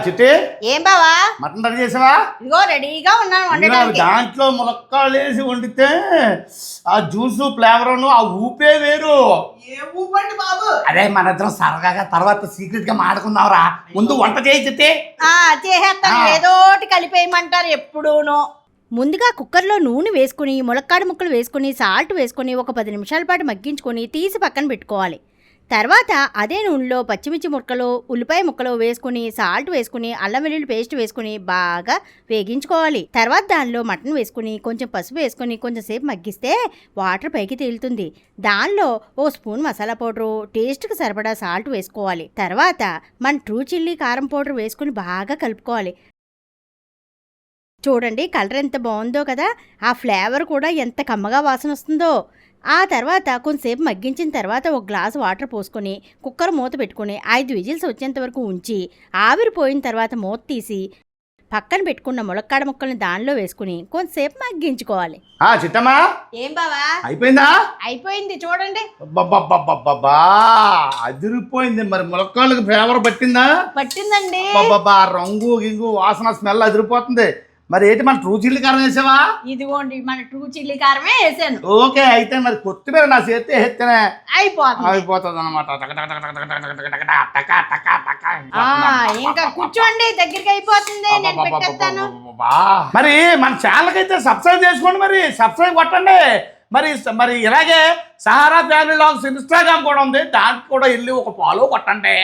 చిట్టి ఏం బావా మటన్ రెడీ చేసావా? ఇదిగో రెడీగా ఉన్నాను ఇంకా వండడానికి. దాంట్లో ములక్కాళ్ళు వేసి వండితే ఆ జ్యూస్ ఫ్లేవర్ ఆ ఊపే వేరు. ఏ ఊపండి బాబు? అదే మన ఇద్దరం సరదాగా తర్వాత సీక్రెట్ గా మాడుకుందాంరా. ముందు వంట చేయి చిట్టి. చేసేస్తాను. ఏదోటి కలిపేయమంటారు ఎప్పుడూనో. ముందుగా కుక్కర్లో నూనె వేసుకుని ములక్కాడ ముక్కలు వేసుకుని సాల్ట్ వేసుకుని ఒక 10 నిమిషాల పాటు మగ్గించుకొని తీసి పక్కన పెట్టుకోవాలి. తర్వాత అదే నూనెలో పచ్చిమిర్చి ముక్కలు ఉల్లిపాయ ముక్కలు వేసుకుని సాల్ట్ వేసుకుని అల్లం వెల్లుల్లి పేస్ట్ వేసుకుని బాగా వేగించుకోవాలి. తర్వాత దానిలో మటన్ వేసుకుని కొంచెం పసుపు వేసుకుని కొంచెం సేపు మగ్గిస్తే వాటర్ పైకి తేలుతుంది. దానిలో ఓ స్పూన్ మసాలా పౌడరు, టేస్ట్కి సరిపడా సాల్ట్ వేసుకోవాలి. తర్వాత మన ట్రూ చిల్లీ కారం పౌడర్ వేసుకుని బాగా కలుపుకోవాలి. చూడండి కలర్ ఎంత బాగుందో కదా, ఆ ఫ్లేవర్ కూడా ఎంత కమ్మగా వాసన వస్తుందో. ఆ తర్వాత కొంతసేపు మగ్గించిన తర్వాత ఒక గ్లాసు వాటర్ పోసుకొని కుక్కర్ మూత పెట్టుకుని 5 విజిల్స్ వచ్చేంత వరకు ఉంచి ఆవిరిపోయిన తర్వాత మూత తీసి పక్కన పెట్టుకున్న ములక్కాడ ముక్కల్ని దానిలో వేసుకుని కొంతసేపు మగ్గించుకోవాలి. చిట్టమ్మా ఏం బావా అయిపోయిందా? అయిపోయింది చూడండి. బాబా అదిరిపోయింది. మరి ములక్కాళ్ళకి ఫ్లేవర్ పట్టిందా? పట్టిందండి. బాబా రంగు గింగు వాసన స్మెల్ అదిరిపోతుంది. మరి ఏంటి మన ట్రూ చిల్లీ కారం వేసావా? ఇదిగోండి మన ట్రూ చిల్లీ కారమే వేసాను. ఓకే అయితే మరి కొత్తిమీర నా చేతి ఎత్తేనే అయిపోతుంది అనమాట. ఇంకా కూర్చోండి, దగ్గరికి అయిపోతుంది, నేను పెట్టేస్తాను. మరి మన ఛానల్కి అయితే సబ్స్క్రైబ్ చేసుకోండి. మరి సబ్స్క్రైబ్ కొట్టండి. మరి ఇలాగే సహారా ఫ్యామిలీ లాగ్స్ ఇన్స్టాగ్రామ్ కూడా ఉంది, దానికి కూడా వెళ్ళి ఒక ఫాలో కొట్టండి.